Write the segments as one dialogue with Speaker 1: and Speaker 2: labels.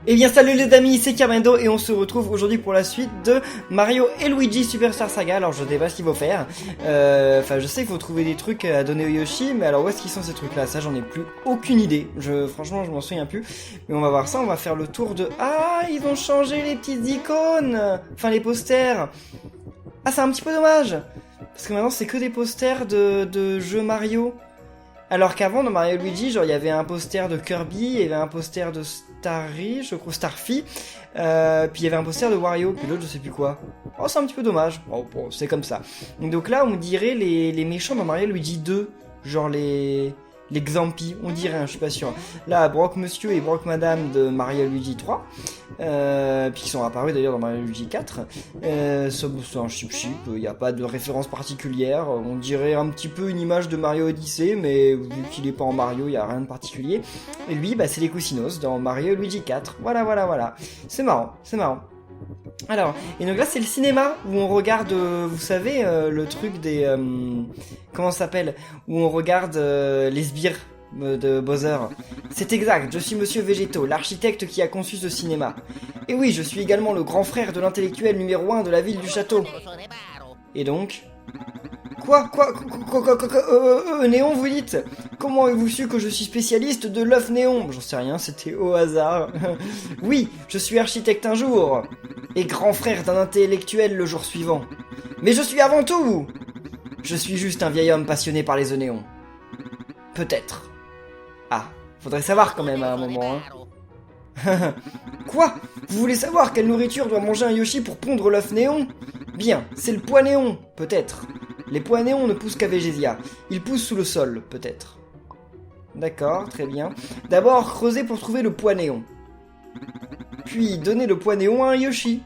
Speaker 1: Eh bien salut les amis, c'est Carmendo et on se retrouve aujourd'hui pour la suite de Mario et Luigi Superstar Saga. Alors je sais pas ce qu'il faut faire, je sais qu'il faut trouver des trucs à donner au Yoshi, mais alors où est-ce qu'ils sont ces trucs là? Ça j'en ai plus aucune idée, franchement je m'en souviens plus. Mais on va voir ça, on va faire le tour de... Ah, ils ont changé les petites icônes, enfin les posters. Ah, c'est un petit peu dommage, parce que maintenant c'est que des posters de jeux Mario. Alors qu'avant, dans Mario et Luigi, genre, il y avait un poster de Kirby, il y avait un poster de Starry, je crois, Starfy, puis il y avait un poster de Wario, puis l'autre, je sais plus quoi. Oh, c'est un petit peu dommage. Bon, c'est comme ça. Donc là, on dirait les méchants dans Mario et Luigi 2, genre les Xampi, on dirait, hein, je suis pas sûr. Là, Brock Monsieur et Brock Madame de Mario et Luigi 3, puis qui sont apparus d'ailleurs dans Mario et Luigi 4. C'est un chip-chip, il n'y a pas de référence particulière, on dirait un petit peu une image de Mario Odyssey, mais vu qu'il est pas en Mario, il n'y a rien de particulier. Et lui, bah, c'est les Cousinos dans Mario et Luigi 4. Voilà. C'est marrant. Alors, et donc là c'est le cinéma où on regarde, vous savez, le truc des... comment ça s'appelle? Où on regarde les sbires de Bowser. C'est exact, je suis Monsieur Végéto, l'architecte qui a conçu ce cinéma. Et oui, je suis également le grand frère de l'intellectuel numéro 1 de la ville du château. Et donc... Quoi, Néon, vous dites? Comment avez-vous su que je suis spécialiste de l'œuf néon? J'en sais rien, c'était au hasard. Oui, je suis architecte un jour, et grand frère d'un intellectuel le jour suivant. Mais je suis avant tout! Je suis juste un vieil homme passionné par les œufs néons. Peut-être. Ah, faudrait savoir quand même à un moment, hein. Quoi? Vous voulez savoir quelle nourriture doit manger un Yoshi pour pondre l'œuf néon? Bien, c'est le pois néon, peut-être. Les pois néons ne poussent qu'à Végésia. Ils poussent sous le sol, peut-être. D'accord, très bien. D'abord, creusez pour trouver le pois néon. Puis, donnez le pois néon à un Yoshi.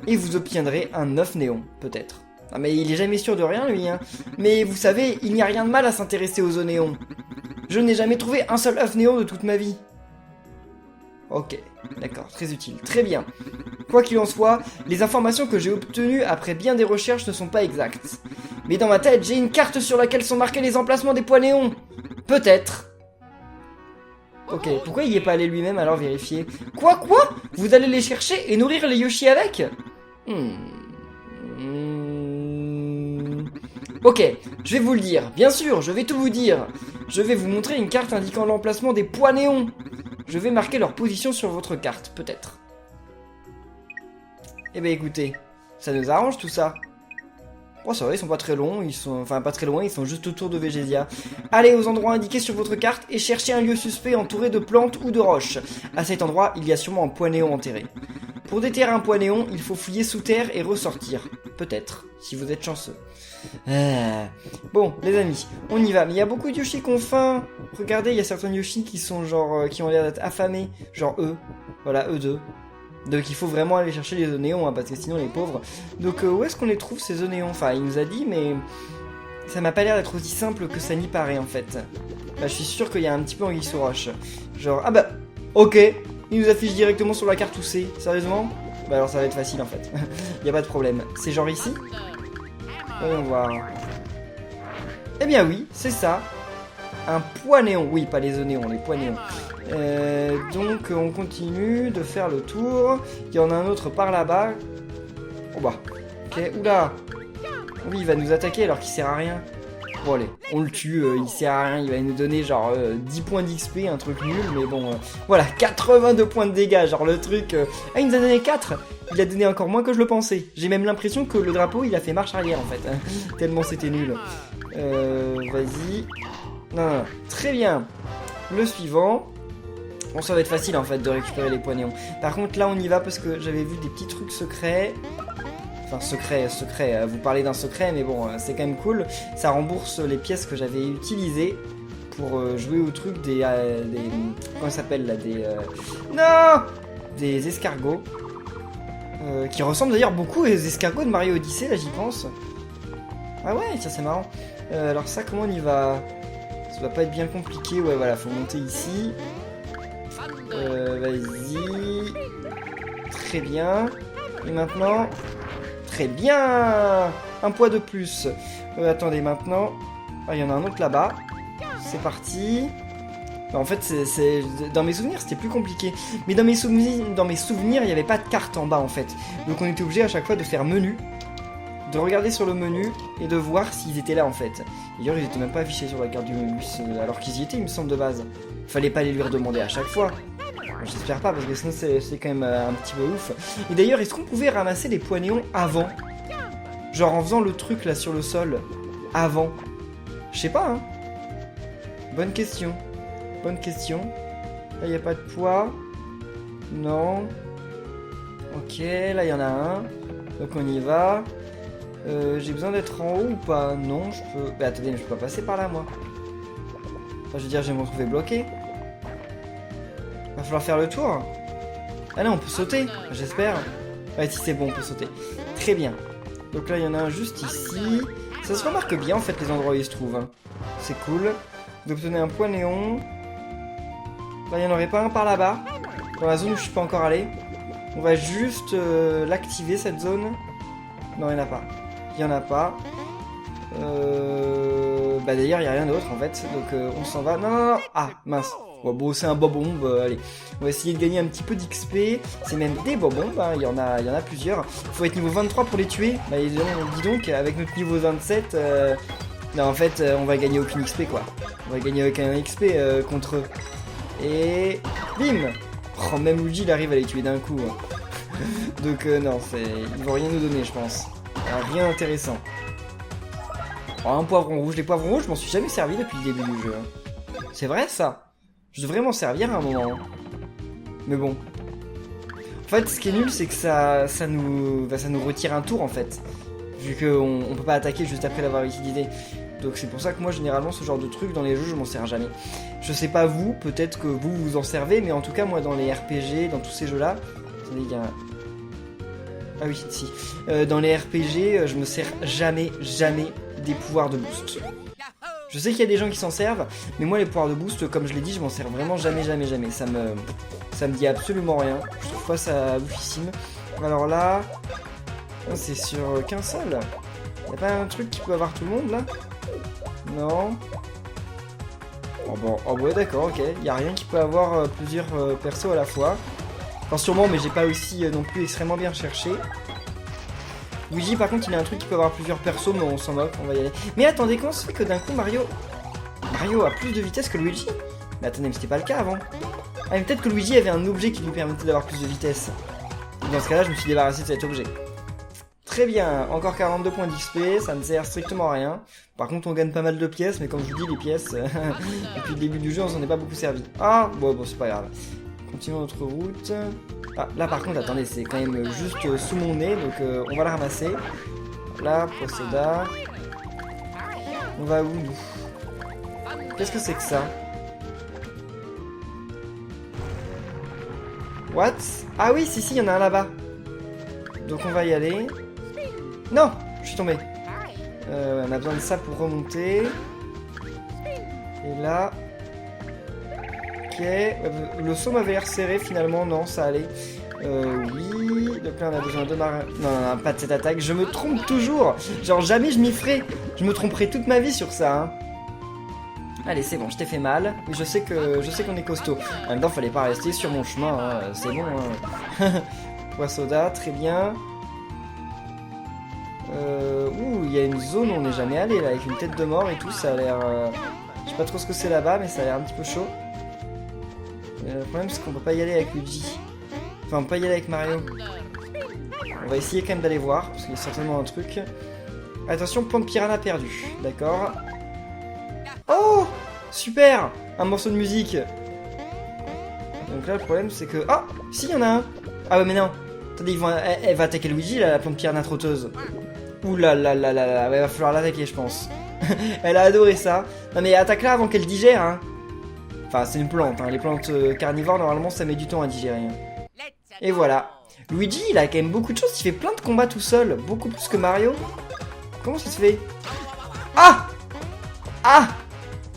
Speaker 1: Et vous obtiendrez un œuf néon, peut-être. Ah, mais il est jamais sûr de rien, lui, hein. Mais vous savez, il n'y a rien de mal à s'intéresser aux œufs néons. Je n'ai jamais trouvé un seul œuf néon de toute ma vie. Ok, d'accord, très utile, très bien. Quoi qu'il en soit, les informations que j'ai obtenues après bien des recherches ne sont pas exactes. Mais dans ma tête, j'ai une carte sur laquelle sont marqués les emplacements des pois néons. Peut-être. Ok, pourquoi il n'y est pas allé lui-même alors vérifier? Quoi? Vous allez les chercher et nourrir les Yoshi avec? Ok, je vais vous le dire. Bien sûr, je vais tout vous dire. Je vais vous montrer une carte indiquant l'emplacement des pois néons. Je vais marquer leur position sur votre carte, peut-être. Eh ben écoutez, ça nous arrange tout ça. Oh ça va, ils sont pas très longs, pas très loin, ils sont juste autour de Végésia. Allez aux endroits indiqués sur votre carte et cherchez un lieu suspect entouré de plantes ou de roches. À cet endroit, il y a sûrement un pois néon enterré. Pour déterrer un pois néon, il faut fouiller sous terre et ressortir. Peut-être, si vous êtes chanceux. Bon, les amis, on y va. Mais il y a beaucoup de Yoshi qui ont faim. Regardez, il y a certains Yoshi qui sont genre, qui ont l'air d'être affamés. Genre eux. Voilà, eux deux. Donc il faut vraiment aller chercher les œufs néons, hein, parce que sinon les pauvres. Donc où est-ce qu'on les trouve ces œufs néons? Enfin, il nous a dit, mais ça m'a pas l'air d'être aussi simple que ça n'y paraît en fait. Bah, je suis sûr qu'il y a un petit peu anguille sous roche. Genre, ah bah, ok, il nous affiche directement sur la carte où c'est. Sérieusement? Bah alors ça va être facile en fait. Y a pas de problème. C'est genre ici? Voyons voir. Eh bien oui, c'est ça. Un pois néon. Oui, pas les œufs néons, les pois néons. Donc on continue de faire le tour. Il y en a un autre par là-bas. Oh bah. Ok, oula. Oui, il va nous attaquer alors qu'il sert à rien. Bon allez, on le tue, il sert à rien, il va nous donner genre 10 points d'XP, un truc nul, mais bon, voilà, 82 points de dégâts, genre le truc... Ah, il nous a donné 4. Il a donné encore moins que je le pensais. J'ai même l'impression que le drapeau, il a fait marche arrière, en fait, hein, tellement c'était nul. Vas-y. Non, très bien. Le suivant... Bon, ça va être facile, en fait, de récupérer les points néons. Par contre, là, on y va parce que j'avais vu des petits trucs secrets... Enfin, secret, vous parlez d'un secret, mais bon, c'est quand même cool. Ça rembourse les pièces que j'avais utilisées pour jouer au truc des comment ça s'appelle là, non, des escargots. Qui ressemblent d'ailleurs beaucoup aux escargots de Mario Odyssey, là j'y pense. Ah ouais, ça c'est marrant. Alors ça, comment on y va? Ça va pas être bien compliqué, ouais voilà, faut monter ici. Vas-y. Très bien. Et maintenant... Très bien. Un poids de plus. Attendez, maintenant... Ah, il y en a un autre là-bas. C'est parti. En fait, dans mes souvenirs, c'était plus compliqué. Mais dans mes souvenirs, il n'y avait pas de carte en bas, en fait. Donc on était obligé à chaque fois de faire menu, de regarder sur le menu et de voir s'ils étaient là, en fait. D'ailleurs, ils étaient même pas affichés sur la carte du menu, alors qu'ils y étaient, il me semble, de base. Fallait pas les lui redemander à chaque fois. J'espère pas, parce que sinon c'est quand même un petit peu ouf. Et d'ailleurs, est-ce qu'on pouvait ramasser les poids néons avant? Genre en faisant le truc là sur le sol, avant? Je sais pas, hein. Bonne question. Bonne question. Là, il n'y a pas de poids. Non. Ok, là, il y en a un. Donc, on y va. J'ai besoin d'être en haut ou pas? Non, je peux... Bah, attendez, mais je peux pas passer par là, moi. Enfin, je veux dire, je vais me retrouver bloqué. Va falloir faire le tour. Ah non, on peut sauter, j'espère. Ouais, si c'est bon, on peut sauter. Très bien. Donc là, il y en a un juste ici. Ça se remarque bien, en fait, les endroits où il se trouve. Hein. C'est cool. Vous obtenez un point néon. Là, il n'y en aurait pas un par là-bas. Dans la zone où je suis pas encore allé. On va juste l'activer, cette zone. Non, il n'y en a pas. Il n'y en a pas. Bah d'ailleurs, il n'y a rien d'autre, en fait. Donc, on s'en va. Non, non, non. Ah, mince. Bon, c'est un bobombe, allez. On va essayer de gagner un petit peu d'XP. C'est même des bobombes, hein. il y en a plusieurs. Il faut être niveau 23 pour les tuer. Bah, dis donc, avec notre niveau 27, non, en fait, on va gagner aucune XP, quoi. On va gagner aucun XP contre eux. Et... bim. Oh, même Luigi, il arrive à les tuer d'un coup. Hein. Donc, non, ils vont rien nous donner, je pense. Rien d'intéressant. Oh, un poivron rouge. Les poivrons rouges, je m'en suis jamais servi depuis le début du jeu. Hein. C'est vrai, ça. Je devrais m'en servir à un moment. Mais bon. En fait, ce qui est nul, c'est que ça nous retire un tour, en fait. Vu qu'on peut pas attaquer juste après l'avoir utilisé. Donc c'est pour ça que moi, généralement, ce genre de truc, dans les jeux, je m'en sers jamais. Je sais pas vous, peut-être que vous vous en servez, mais en tout cas, moi, dans les RPG, dans tous ces jeux-là... Attendez, il y a un... Ah oui, si. Dans les RPG, je me sers jamais des pouvoirs de boost. Je sais qu'il y a des gens qui s'en servent, mais moi les pouvoirs de boost, comme je l'ai dit, je m'en sers vraiment jamais. Ça me dit absolument rien. Je trouve pas ça oufissime. Alors là, c'est sur qu'un seul. Y'a pas un truc qui peut avoir tout le monde là? Non. Oh bon, oh ouais d'accord, ok. Y a rien qui peut avoir plusieurs persos à la fois. Enfin sûrement, mais j'ai pas aussi non plus extrêmement bien cherché. Luigi par contre il a un truc qui peut avoir plusieurs persos, mais on s'en moque, on va y aller. Mais attendez, comment ça se fait que d'un coup Mario a plus de vitesse que Luigi? Mais attendez, mais c'était pas le cas avant. Ah mais peut-être que Luigi avait un objet qui lui permettait d'avoir plus de vitesse. Dans ce cas là je me suis débarrassé de cet objet. Très bien, encore 42 points d'XP, ça ne sert strictement à rien. Par contre on gagne pas mal de pièces, mais comme je vous dis les pièces, depuis le début du jeu on s'en est pas beaucoup servi. Ah bon c'est pas grave. Continuons notre route. Ah, là par contre, attendez, c'est quand même juste sous mon nez, donc on va la ramasser. Là, Procéda. On va où, nous? Qu'est-ce que c'est que ça? What? Ah oui, si, il y en a un là-bas. Donc on va y aller. Non, je suis tombé. On a besoin de ça pour remonter. Et là... Ok, le saut m'avait l'air serré finalement, non, ça allait. Oui, donc là on a besoin de Non, non, pas de cette attaque, je me trompe toujours. Genre jamais je m'y ferai. Je me tromperai toute ma vie sur ça. Hein. Allez, c'est bon, je t'ai fait mal, mais je sais qu'on est costaud. En même temps, fallait pas rester sur mon chemin, hein. C'est bon. Hein. Poissoda, très bien. Ouh, il y a une zone où on n'est jamais allé là, avec une tête de mort et tout, ça a l'air... Je sais pas trop ce que c'est là-bas, mais ça a l'air un petit peu chaud. Le problème c'est qu'on peut pas y aller avec Luigi. Enfin on peut pas y aller avec Mario. On va essayer quand même d'aller voir, parce qu'il y a certainement un truc. Attention, point de piranha perdu. D'accord. Oh, super. Un morceau de musique. Donc là le problème c'est que... Ah, si, il y en a un. Ah ouais mais non. Attendez, elle va attaquer Luigi là, la plante piranha trotteuse. Ouh là là là là là, il va falloir l'attaquer je pense. Elle a adoré ça. Non mais attaque-la avant qu'elle digère hein. Enfin, c'est une plante, hein. Les plantes carnivores, normalement, ça met du temps à digérer. Hein. Et voilà. Luigi, il a quand même beaucoup de choses. Il fait plein de combats tout seul. Beaucoup plus que Mario. Comment ça se fait? Ah! Ah!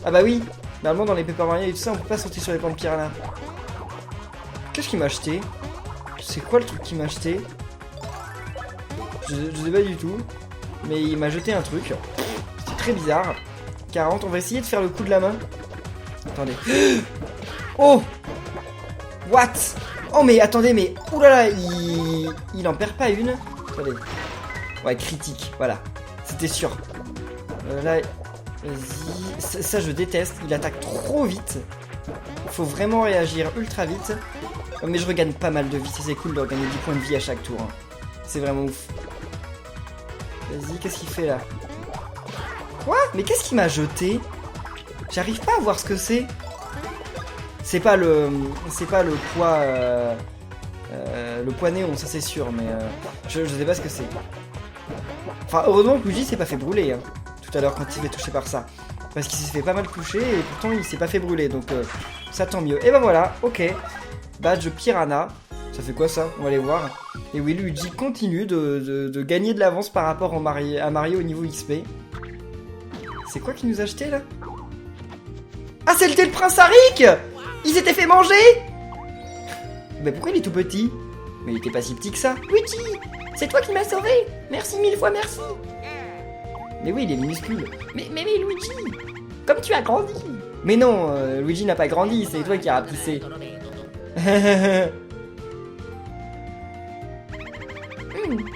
Speaker 1: Ah bah oui. Normalement, dans les Paper Mario et tout ça, on peut pas sauter sur les plantes piranha. Qu'est-ce qu'il m'a acheté? C'est quoi le truc qu'il m'a acheté? Je sais pas du tout. Mais il m'a jeté un truc. C'est très bizarre. 40, on va essayer de faire le coup de la main. Attendez. Oh! What? Oh mais attendez, mais... Oulala, il en perd pas une. Attendez. Ouais, critique, voilà. C'était sûr. Là, vas-y. Ça, je déteste. Il attaque trop vite. Faut vraiment réagir ultra vite. Mais je regagne pas mal de vie. C'est cool de regagner 10 points de vie à chaque tour. Hein. C'est vraiment ouf. Vas-y, qu'est-ce qu'il fait là? Quoi? Mais qu'est-ce qu'il m'a jeté? J'arrive pas à voir ce que c'est. C'est pas le poids... le poids néon, ça c'est sûr, mais je sais pas ce que c'est. Enfin, heureusement que Luigi s'est pas fait brûler, hein, tout à l'heure quand il est touché par ça. Parce qu'il s'est fait pas mal toucher et pourtant il s'est pas fait brûler, donc ça tant mieux. Et ben voilà, ok. Badge Piranha. Ça fait quoi ça? On va aller voir. Et oui, Luigi continue de gagner de l'avance par rapport à Mario au niveau XP. C'est quoi qu'il nous a acheté là? Ah, c'était le prince Arik! Il s'était fait manger! Mais pourquoi il est tout petit? Mais il était pas si petit que ça. Luigi, c'est toi qui m'as sauvé. Merci 1000 fois merci. Mais oui, il est minuscule. Mais Luigi, comme tu as grandi. Mais non, Luigi n'a pas grandi, c'est toi qui as rapetissé.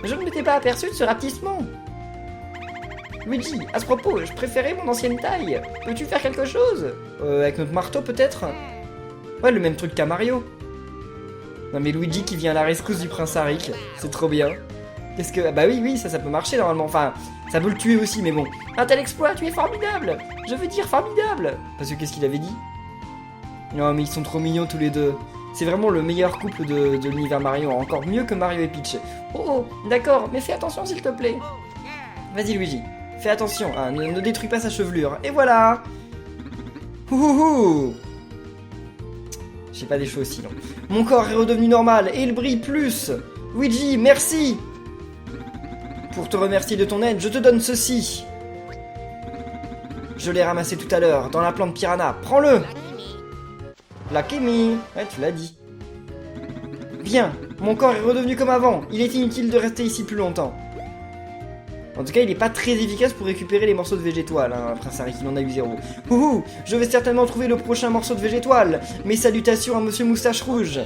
Speaker 1: Je ne m'étais pas aperçu de ce rapetissement. Luigi, à ce propos, je préférais mon ancienne taille. Peux-tu faire quelque chose? Avec notre marteau peut-être? Ouais, le même truc qu'à Mario. Non mais Luigi qui vient à la rescousse du prince Arik, c'est trop bien. Qu'est-ce que... Bah oui, ça peut marcher normalement, enfin, ça peut le tuer aussi, mais bon. Un tel exploit, tu es formidable. Je veux dire formidable. Parce que qu'est-ce qu'il avait dit? Non mais ils sont trop mignons tous les deux. C'est vraiment le meilleur couple de l'univers Mario, encore mieux que Mario et Peach. Oh, d'accord, mais fais attention s'il te plaît. Vas-y Luigi, fais attention, hein, ne détruis pas sa chevelure. Et voilà. Ouhouhou. J'ai pas des cheveux aussi, non. Mon corps est redevenu normal et il brille plus. Luigi, merci. Pour te remercier de ton aide, je te donne ceci. Je l'ai ramassé tout à l'heure, dans la plante piranha. Prends-le. Lucky me. Ouais, tu l'as dit. Bien, mon corps est redevenu comme avant. Il est inutile de rester ici plus longtemps. En tout cas, il est pas très efficace pour récupérer les morceaux de végétoile, hein, Prince Arik, il en a eu 0. Ouhou, je vais certainement trouver le prochain morceau de végétoile. Mes salutations à Monsieur Moustache Rouge.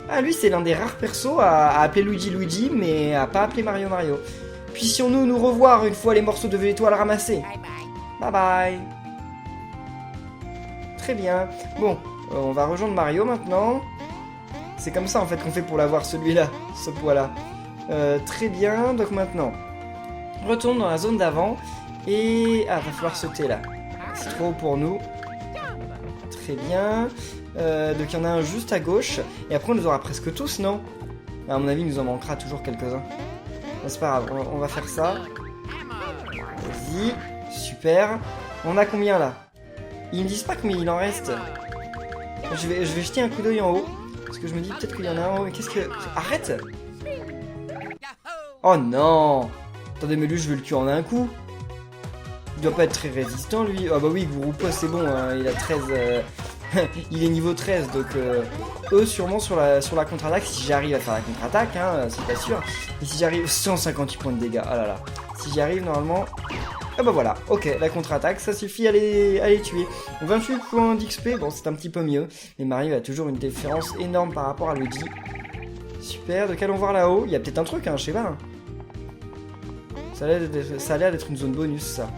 Speaker 1: Ah, lui, c'est l'un des rares persos à appeler Luigi, mais à pas appeler Mario. Puissions-nous nous revoir une fois les morceaux de végétoile ramassés. Bye bye. Très bien. Bon, on va rejoindre Mario maintenant. C'est comme ça, en fait, qu'on fait pour l'avoir, celui-là, ce poids-là. Très bien, donc maintenant... Retourne dans la zone d'avant et... Ah, va falloir sauter là. C'est trop haut pour nous. Très bien. Donc il y en a un juste à gauche. Et après on les aura presque tous, non? À mon avis, il nous en manquera toujours quelques-uns. C'est pas grave, on va faire ça. Vas-y. Super. On a combien là? Ils me disent pas combien il en reste. Je vais jeter un coup d'œil en haut. Parce que je me dis peut-être qu'il y en a un en haut. Mais qu'est-ce que... Arrête! Oh non! Attendez, mais lui, je vais le tuer en un coup. Il doit pas être très résistant, lui. Ah bah oui, Gouroupa, c'est bon, hein, il a 13... il est niveau 13, donc... Eux, sûrement, sur la contre-attaque, si j'arrive à faire la contre-attaque, hein, c'est pas sûr. Et si j'arrive... 158 points de dégâts, oh là là. Si j'y arrive, normalement... Ah bah voilà, ok, la contre-attaque, ça suffit à les tuer. 28 points d'XP, bon, c'est un petit peu mieux. Mais Mario a toujours une différence énorme par rapport à Luigi. Super, donc allons voir là-haut. Il y a peut-être un truc, hein, je sais pas. Hein. Ça a l'air d'être une zone bonus, ça.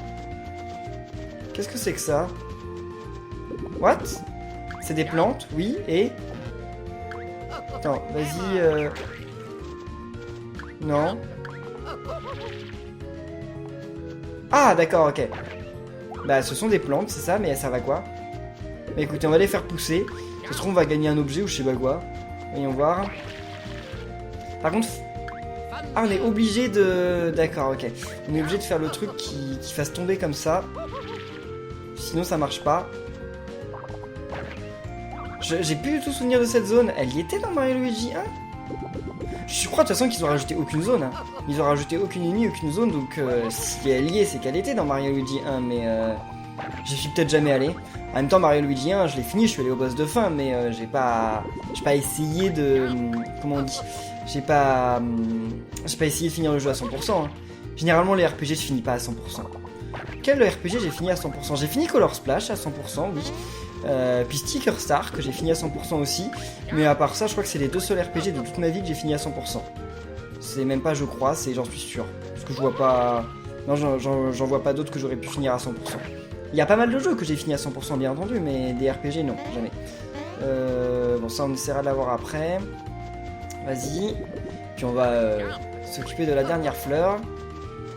Speaker 1: Qu'est-ce que c'est que ça? What? C'est des plantes, oui, et... Attends, vas-y... Non. Ah, d'accord, ok. Bah, ce sont des plantes, c'est ça, mais ça va quoi? Bah écoutez, on va les faire pousser. Ça se trouve, on va gagner un objet ou je sais pas quoi. Voyons voir. Par contre... Ah, on est obligé de... D'accord, ok. On est obligé de faire le truc qui fasse tomber comme ça. Sinon, ça marche pas. J'ai plus du tout souvenir de cette zone. Elle y était dans Mario Luigi 1? Je crois de toute façon qu'ils ont rajouté aucune zone. Hein. Ils ont rajouté aucune ennemi, aucune zone. Donc, si elle y est, c'est qu'elle était dans Mario Luigi 1. Mais j'y suis peut-être jamais allé. En même temps, Mario Luigi 1, je l'ai fini. Je suis allé au boss de fin. Mais j'ai pas essayé de... Comment on dit? J'ai pas essayé de finir le jeu à 100%. Hein. Généralement, les RPG, je finis pas à 100%. Quel RPG j'ai fini à 100%? J'ai fini Color Splash à 100%, oui. Puis Sticker Star, que j'ai fini à 100% aussi. Mais à part ça, je crois que c'est les 2 seuls RPG de toute ma vie que j'ai fini à 100%. C'est même pas je crois, c'est j'en suis sûr. Parce que je vois pas... Non, j'en vois pas d'autres que j'aurais pu finir à 100%. Il y a pas mal de jeux que j'ai fini à 100% bien entendu, mais des RPG non, jamais. Bon, ça on essaiera de l'avoir après. Vas-y. Puis on va s'occuper de la dernière fleur.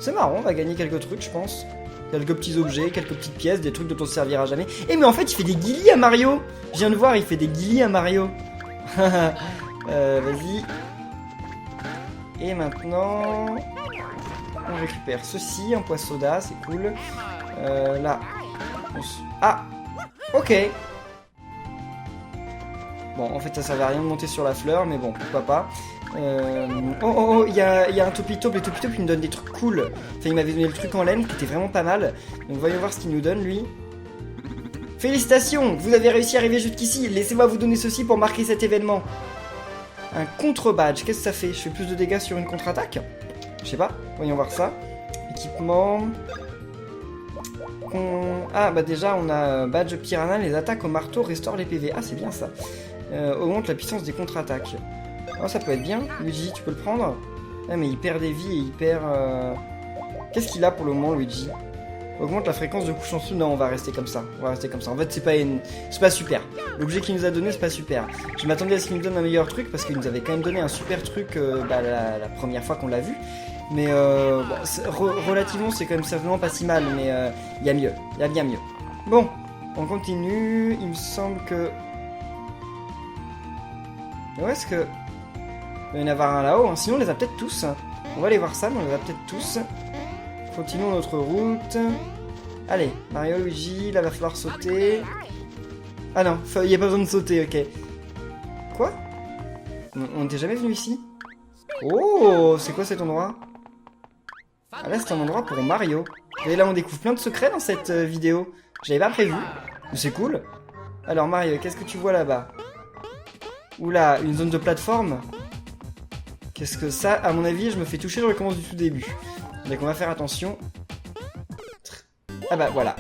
Speaker 1: C'est marrant, on va gagner quelques trucs je pense. Quelques petits objets, quelques petites pièces, des trucs dont on se servira jamais. Eh mais en fait il fait des guilis à Mario. Je viens de voir, il fait des guilis à Mario. Vas-y. Et maintenant... On récupère ceci, un poisson soda, c'est cool. Là. Ah! Ok. Bon, en fait, ça servait à rien de monter sur la fleur, mais bon, pourquoi pas. Oh, il y a un Topitop. Le Topitop, il me donne des trucs cool. Enfin, il m'avait donné le truc en laine, qui était vraiment pas mal. Donc, voyons voir ce qu'il nous donne, lui. Félicitations! Vous avez réussi à arriver jusqu'ici. Laissez-moi vous donner ceci pour marquer cet événement. Un contre-badge. Qu'est-ce que ça fait? Je fais plus de dégâts sur une contre-attaque? Je sais pas. Voyons voir ça. Équipement... Ah bah déjà on a badge piranha, les attaques au marteau restaurent les PV. Ah c'est bien ça. Augmente la puissance des contre-attaques. Oh ça peut être bien. Luigi tu peux le prendre. Ah mais il perd des vies et il perd... Qu'est-ce qu'il a pour le moment Luigi? Augmente la fréquence de couche en dessous. Non on va rester comme ça. On va rester comme ça. En fait c'est pas super. L'objet qu'il nous a donné c'est pas super. Je m'attendais à ce qu'il nous donne un meilleur truc parce qu'il nous avait quand même donné un super truc la première fois qu'on l'a vu. Mais bon, relativement, c'est quand même certainement pas si mal, mais il y a mieux, il y a bien mieux. Bon, on continue, il me semble que... Où est-ce que... Il va y en avoir un là-haut, hein. Sinon on les a peut-être tous. On va aller voir ça, mais on les a peut-être tous. Continuons notre route. Allez, Mario, Luigi, là va falloir sauter. Ah non, il n'y a pas besoin de sauter, ok. Quoi? On n'était jamais venu ici? Oh, c'est quoi cet endroit? Ah là c'est un endroit pour Mario. Et là on découvre plein de secrets dans cette vidéo. J'avais pas prévu. Mais c'est cool. Alors Mario, qu'est-ce que tu vois là-bas? Oula, une zone de plateforme. Qu'est-ce que ça? À mon avis, je me fais toucher, je recommence du tout début. Donc on va faire attention. Ah bah voilà.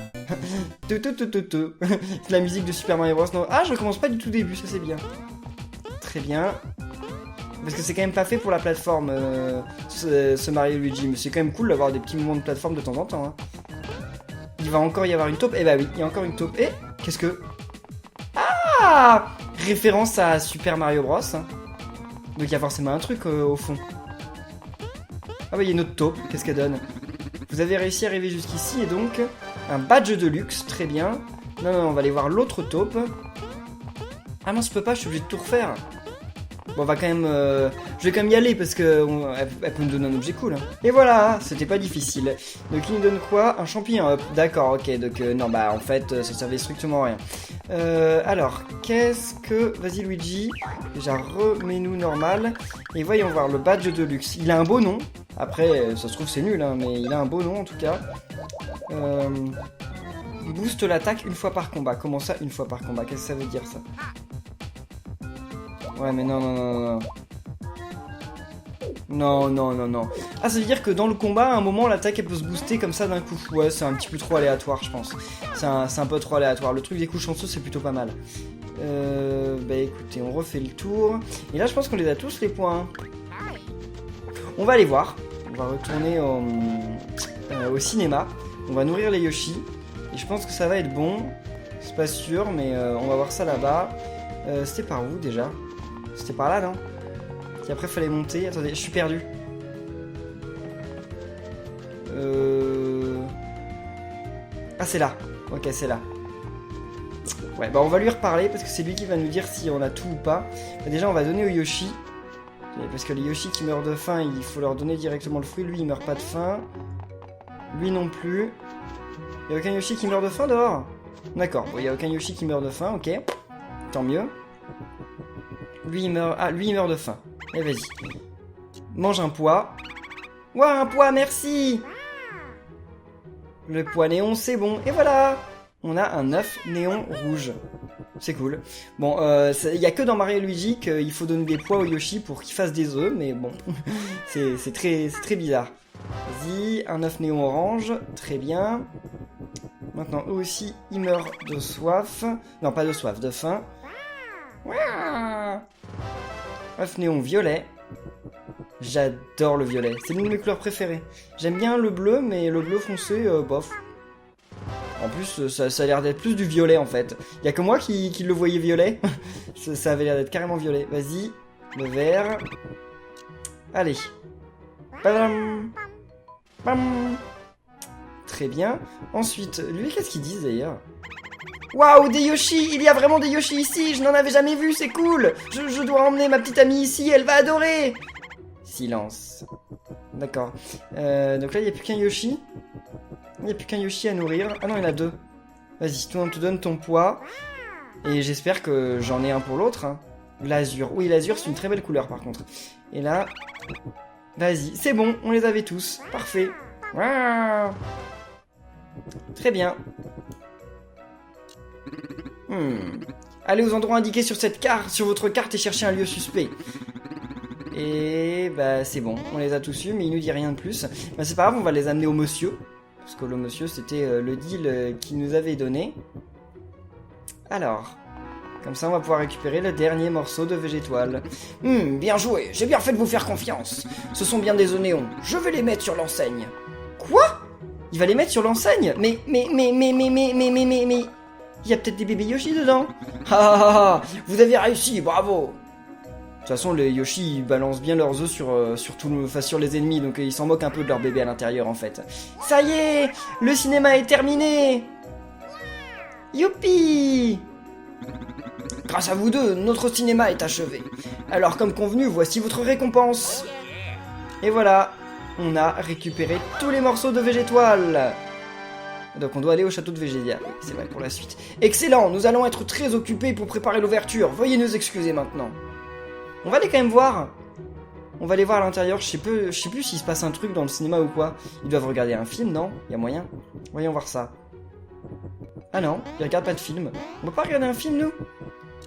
Speaker 1: C'est la musique de Super Mario Bros. Non. Ah, je recommence pas du tout début, ça c'est bien. Très bien. Parce que c'est quand même pas fait pour la plateforme, ce Mario Luigi. Mais c'est quand même cool d'avoir des petits moments de plateforme de temps en temps. Hein. Il va encore y avoir une taupe. Eh bah oui, il y a encore une taupe. Et qu'est-ce que... Ah! Référence à Super Mario Bros. Hein. Donc il y a forcément un truc au fond. Ah bah il y a une autre taupe. Qu'est-ce qu'elle donne? Vous avez réussi à arriver jusqu'ici et donc un badge de luxe. Très bien. Non, on va aller voir l'autre taupe. Ah non, je peux pas, je suis obligé de tout refaire. Bon, on va quand même... je vais quand même y aller parce que elle peut me donner un objet cool. Hein. Et voilà, c'était pas difficile. Donc il nous donne quoi? Un champignon hop. D'accord, ok. Donc non, bah en fait, ça servait strictement à rien. Alors, qu'est-ce que... Vas-y Luigi. Déjà, remets-nous normal. Et voyons voir le badge de luxe. Il a un beau nom. Après, ça se trouve c'est nul, hein, mais il a un beau nom en tout cas. Booste l'attaque une fois par combat. Comment ça, une fois par combat? Qu'est-ce que ça veut dire ça? Ouais mais non. Non. Ah ça veut dire que dans le combat à un moment l'attaque elle peut se booster comme ça d'un coup. Ouais c'est un petit peu trop aléatoire je pense. C'est un peu trop aléatoire. Le truc des coups chanceux c'est plutôt pas mal. Bah écoutez on refait le tour. Et là je pense qu'on les a tous les points. On va aller voir. On va retourner au cinéma. On va nourrir les Yoshi. Et je pense que ça va être bon. C'est pas sûr mais on va voir ça là-bas. C'était par où déjà? C'était par là, non? Puis après, fallait monter. Attendez, je suis perdu. Ah, c'est là. Ok, c'est là. Ouais, bah on va lui reparler parce que c'est lui qui va nous dire si on a tout ou pas. Bah, déjà, on va donner au Yoshi. Parce que les Yoshi qui meurent de faim, il faut leur donner directement le fruit. Lui, il meurt pas de faim. Lui non plus. Il y a aucun Yoshi qui meurt de faim dehors? D'accord, bon, il y a aucun Yoshi qui meurt de faim, ok. Tant mieux. Lui, il meurt... Ah, lui, il meurt de faim. Et vas-y. Mange un pois. Ouah, un pois, merci! Le pois néon, c'est bon. Et voilà! On a un œuf néon rouge. C'est cool. Bon, il y a que dans Mario et Luigi qu'il faut donner des pois au Yoshi pour qu'il fasse des œufs, mais bon. c'est très bizarre. Vas-y, un œuf néon orange. Très bien. Maintenant, eux aussi, ils meurent de soif. Non, pas de soif, de faim. Œuf néon violet. J'adore le violet. C'est l'une de mes couleurs préférées. J'aime bien le bleu, mais le bleu foncé, bof. En plus, ça a l'air d'être plus du violet, en fait. Il y a que moi qui le voyais violet. Ça avait l'air d'être carrément violet. Vas-y, le vert. Allez. Badam. Bam. Très bien. Ensuite, lui, qu'est-ce qu'ils disent d'ailleurs? Waouh, des Yoshi! Il y a vraiment des Yoshi ici! Je n'en avais jamais vu, c'est cool! Je dois emmener ma petite amie ici, elle va adorer! Silence. D'accord. Donc là, il n'y a plus qu'un Yoshi. Il n'y a plus qu'un Yoshi à nourrir. Ah non, il y en a deux. Vas-y, toi, on te donne ton poids. Et j'espère que j'en ai un pour l'autre. Hein. L'azur. Oui, l'azur, c'est une très belle couleur, par contre. Et là... Vas-y, c'est bon, on les avait tous. Parfait. Waouh. Très bien. Allez aux endroits indiqués sur cette carte, sur votre carte et cherchez un lieu suspect. Et bah c'est bon, on les a tous eus, mais il nous dit rien de plus. Bah c'est pas grave, on va les amener au monsieur. Parce que le monsieur, c'était le deal qu'il nous avait donné. Alors, comme ça on va pouvoir récupérer le dernier morceau de végétoile. Bien joué, j'ai bien fait de vous faire confiance. Ce sont bien des œufs néons, je vais les mettre sur l'enseigne. Quoi? Il va les mettre sur l'enseigne? Mais... Il y a peut-être des bébés Yoshi dedans. Vous avez réussi, bravo. De toute façon, les Yoshi, ils balancent bien leurs œufs sur les ennemis, donc ils s'en moquent un peu de leur bébé à l'intérieur, en fait. Ça y est, le cinéma est terminé. Youpi! Grâce à vous deux, notre cinéma est achevé. Alors, comme convenu, voici votre récompense. Et voilà, on a récupéré tous les morceaux de végétoile. Donc on doit aller au château de Végédia, oui, c'est vrai pour la suite. Excellent, nous allons être très occupés pour préparer l'ouverture, veuillez nous excuser maintenant. On va aller quand même voir. On va aller voir à l'intérieur, je sais plus s'il se passe un truc dans le cinéma ou quoi. Ils doivent regarder un film, non? Il y a moyen? Voyons voir ça. Ah non, ils regardent pas de film. On peut pas regarder un film, nous?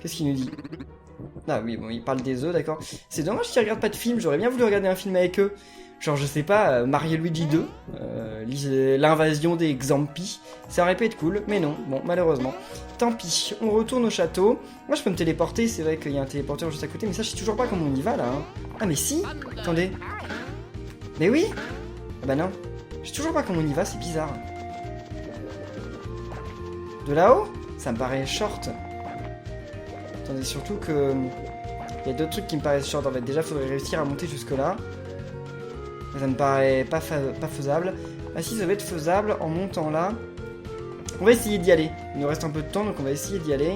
Speaker 1: Qu'est-ce qu'il nous dit? Ah oui, bon, il parle des œufs, d'accord. C'est dommage qu'ils regardent pas de film, j'aurais bien voulu regarder un film avec eux. Genre, je sais pas, Mario Luigi 2, l'invasion des Xampi, ça aurait pu être cool, mais non, bon, malheureusement. Tant pis, on retourne au château. Moi, je peux me téléporter, c'est vrai qu'il y a un téléporteur juste à côté, mais ça, je sais toujours pas comment on y va, là. Hein. Ah, mais si, attendez. Mais oui. Ah bah non, je sais toujours pas comment on y va, c'est bizarre. De là-haut? Ça me paraît short. Attendez, surtout que... Il y a d'autres trucs qui me paraissent short, en fait. Déjà, faudrait réussir à monter jusque-là. Ça me paraît pas faisable. Ah si, ça va être faisable en montant là. On va essayer d'y aller. Il nous reste un peu de temps, donc on va essayer d'y aller.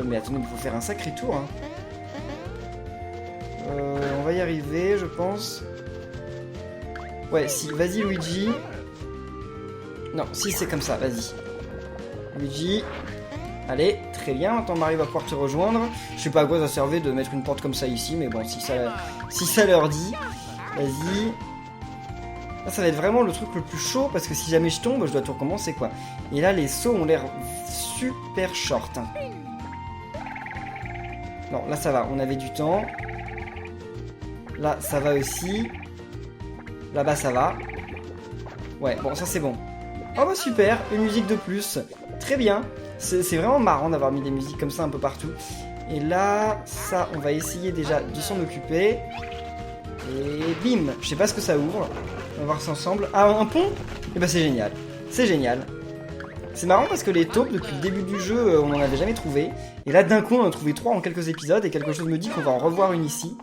Speaker 1: Mais attendez, il faut faire un sacré tour. Hein. On va y arriver, je pense. Ouais, si, vas-y Luigi. Non, si c'est comme ça, vas-y. Luigi. Allez, très bien, maintenant Mario va pouvoir te rejoindre. Je sais pas à quoi ça servait de mettre une porte comme ça ici, mais bon, si ça leur dit... Vas-y. Là, ça va être vraiment le truc le plus chaud, parce que si jamais je tombe, je dois tout recommencer, quoi. Et là, les sauts ont l'air super short. Hein. Non, là, ça va, on avait du temps. Là, ça va aussi. Là-bas, ça va. Ouais, bon, ça, c'est bon. Oh, bah, super, une musique de plus. Très bien. C'est vraiment marrant d'avoir mis des musiques comme ça un peu partout. Et là, ça, on va essayer déjà de s'en occuper. Et bim, je sais pas ce que ça ouvre. On va voir ça ensemble. Ah, un pont? Et bah c'est génial. C'est génial. C'est marrant parce que les taupes, depuis le début du jeu, on n'en avait jamais trouvé. Et là, d'un coup, on en a trouvé 3 en quelques épisodes. Et quelque chose me dit qu'on va en revoir une ici.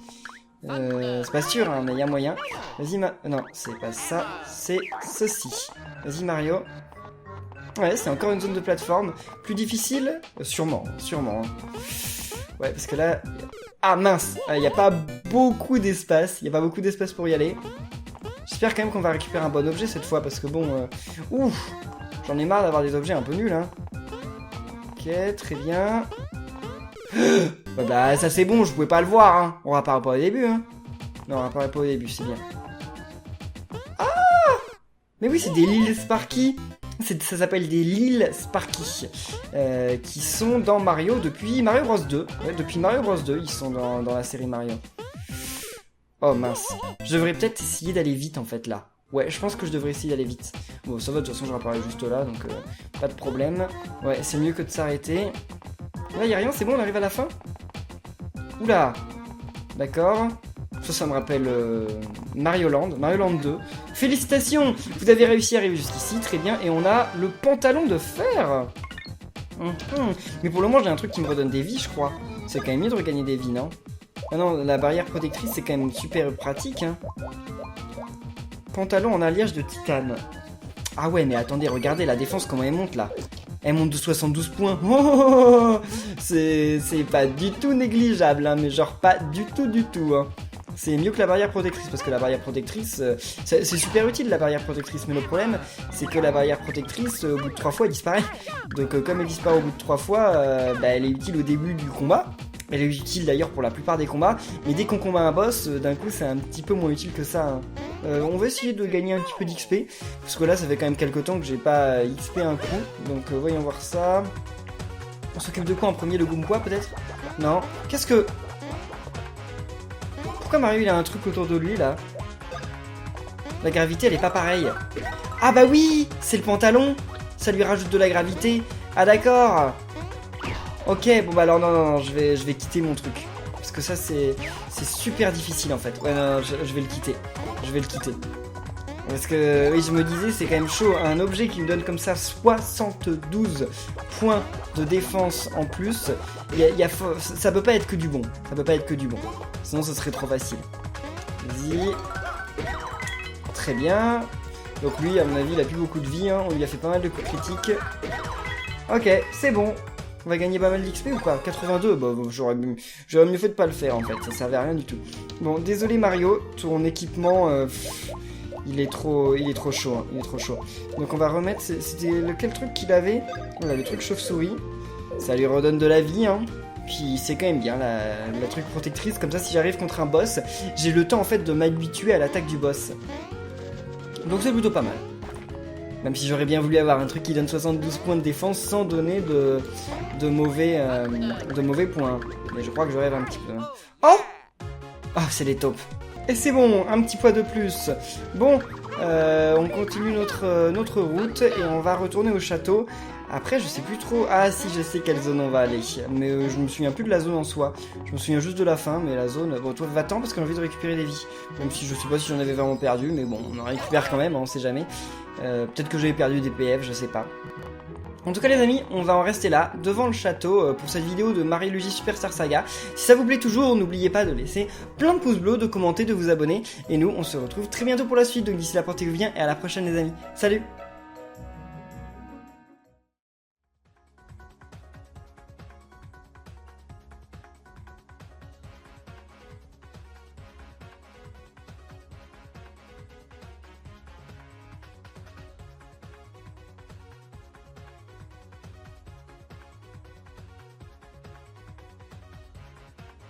Speaker 1: C'est pas sûr, hein, mais il y a moyen. Vas-y, non, c'est pas ça. C'est ceci. Vas-y, Mario. Ouais, c'est encore une zone de plateforme. Plus difficile? Sûrement, sûrement. Ouais, parce que là... Ah mince, il n'y a pas beaucoup d'espace. Il n'y a pas beaucoup d'espace pour y aller. J'espère quand même qu'on va récupérer un bon objet cette fois. Parce que bon... Ouf, j'en ai marre d'avoir des objets un peu nuls. Hein. Ok, très bien. Bah ça c'est bon, je pouvais pas le voir. Hein. On rapparaît pas au début. Hein. Non, on rapparaît pas au début, c'est bien. Ah! Mais oui, c'est des Lil Sparky. Ça s'appelle des Lil Sparky, qui sont dans Mario depuis Mario Bros 2. Ouais, depuis Mario Bros 2, ils sont dans la série Mario. Oh mince. Je devrais peut-être essayer d'aller vite en fait là. Ouais, je pense que je devrais essayer d'aller vite. Bon, ça va, de toute façon, je réapparais juste là, donc pas de problème. Ouais, c'est mieux que de s'arrêter. Là, y a rien, c'est bon, on arrive à la fin. Oula. D'accord. Ça me rappelle Mario Land 2. Félicitations, vous avez réussi à arriver jusqu'ici, très bien. Et on a le pantalon de fer. Mais pour le moment, j'ai un truc qui me redonne des vies, je crois. C'est quand même mieux de regagner des vies, non? Ah non, la barrière protectrice, c'est quand même super pratique, hein. Pantalon en alliage de titane. Ah ouais, mais attendez, regardez la défense, comment elle monte, là. Elle monte de 72 points. Oh, c'est pas du tout négligeable, hein, mais genre pas du tout, hein. C'est mieux que la barrière protectrice, parce que la barrière protectrice, c'est super utile la barrière protectrice, mais le problème, c'est que la barrière protectrice, au bout de 3 fois, elle disparaît. Donc comme elle disparaît au bout de 3 fois, elle est utile au début du combat. Elle est utile d'ailleurs pour la plupart des combats, mais dès qu'on combat un boss, d'un coup c'est un petit peu moins utile que ça, hein. On va essayer de gagner un petit peu d'XP, parce que là ça fait quand même quelques temps que j'ai pas XP un coup, donc voyons voir ça. On s'occupe de quoi en premier, le Goomba peut-être? Non. Qu'est-ce que... Pourquoi Mario il a un truc autour de lui là? La gravité elle est pas pareille. Ah bah oui, c'est le pantalon. Ça lui rajoute de la gravité. Ah d'accord. Ok, bon bah alors non, je vais quitter mon truc. Parce que ça c'est super difficile en fait. Ouais non, je vais le quitter. Je vais le quitter. Parce que oui, je me disais c'est quand même chaud. Un objet qui me donne comme ça 72 points de défense en plus. Ça peut pas être que du bon. Ça peut pas être que du bon. Sinon ce serait trop facile. Vas-y. Très bien. Donc lui à mon avis il a plus beaucoup de vie, hein. On lui a fait pas mal de coups critiques. Ok, c'est bon. On va gagner pas mal d'XP ou pas? 82, bah j'aurais mieux fait de pas le faire en fait, ça servait à rien du tout. Bon, désolé Mario, ton équipement, il est trop chaud, hein. Il est trop chaud. Donc on va remettre, c'était lequel truc qu'il avait? Voilà, le truc chauve-souris, ça lui redonne de la vie, hein. Puis c'est quand même bien la truc protectrice, comme ça si j'arrive contre un boss, j'ai le temps en fait de m'habituer à l'attaque du boss. Donc c'est plutôt pas mal. Même si j'aurais bien voulu avoir un truc qui donne 72 points de défense sans donner de mauvais points. Mais je crois que je rêve un petit peu. Oh! Ah, c'est les taupes. Et c'est bon, un petit poids de plus. Bon, on continue notre route et on va retourner au château. Après, je sais plus trop... Ah si, je sais quelle zone on va aller. Mais je me souviens plus de la zone en soi. Je me souviens juste de la fin, mais la zone... Bon, toi, va-t'en parce qu'on a envie de récupérer des vies. Même si je sais pas si j'en avais vraiment perdu, mais bon, on en récupère quand même, hein, on sait jamais. Peut-être que j'avais perdu des PF, je sais pas. En tout cas les amis, on va en rester là, devant le château, pour cette vidéo de Mario & Luigi Superstar Saga. Si ça vous plaît toujours, n'oubliez pas de laisser plein de pouces bleus, de commenter, de vous abonner. Et nous, on se retrouve très bientôt pour la suite, donc d'ici là, portez-vous bien et à la prochaine les amis. Salut!